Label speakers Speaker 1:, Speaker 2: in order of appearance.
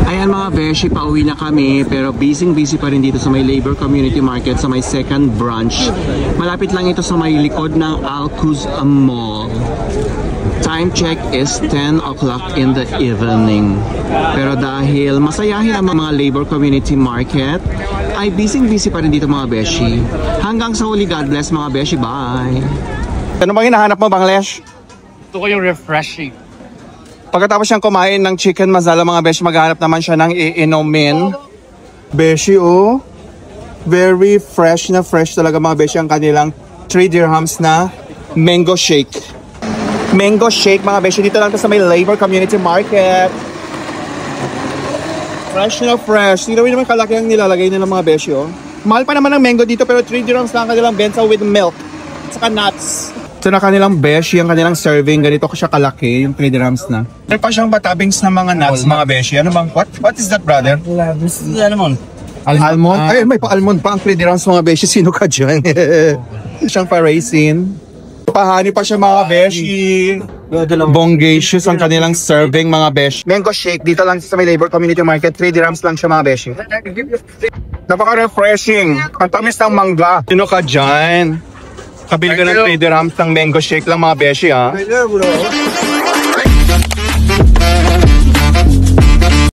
Speaker 1: Ayan mga beshi, pauwi na kami pero busy pa rin dito sa may Labor Community Market sa may second branch. Malapit lang ito sa may likod ng Alcuz Mall. Time check is 10 o'clock in the evening. Pero dahil masayahin ang mga Labor Community Market, ay busy pa rin dito mga beshi. Hanggang sa huli, God bless mga beshi, bye! Ano bang hinahanap mo, Bangladesh?
Speaker 2: Ito ko yung refreshing.
Speaker 1: Pagkatapos siyang kumain ng chicken masala mga beshi, maghanap naman siya ng iinumin. Beshi, oh. Very fresh talaga mga beshi ang kanilang 3 dirhams na mango shake. Mango shake mga beshi, dito lang sa may Labor Community Market. Fresh na fresh. Hindi naman kalaki ang nilalagay nila mga beshi, oh. Mahal pa naman ang mango dito pero 3 dirhams lang kanilang benta with milk. Saka nuts. Ito na kanilang beshi, ang kanilang serving. Ganito ko siya kalaki, yung 3 dirhams na. Meron pa siyang batabings na mga nuts, mga beshi. Ano bang, what is that, brother?
Speaker 2: This is almond.
Speaker 1: Almond? Ay, may pa-almond pa ang 3 dirhams mga beshi. Sino ka dyan? Siyang pa-raisin. Pahani pa siya mga beshi. Bongacious ang kanilang serving mga beshi. Mango shake, dito lang sa may Labor Community Market. 3 dirhams lang siya mga beshi. Napaka-refreshing. Ang tamis ng mangga. Sino ka dyan? Kabili ka ng 3 dirhams ng mango shake lang mga beshi, ha?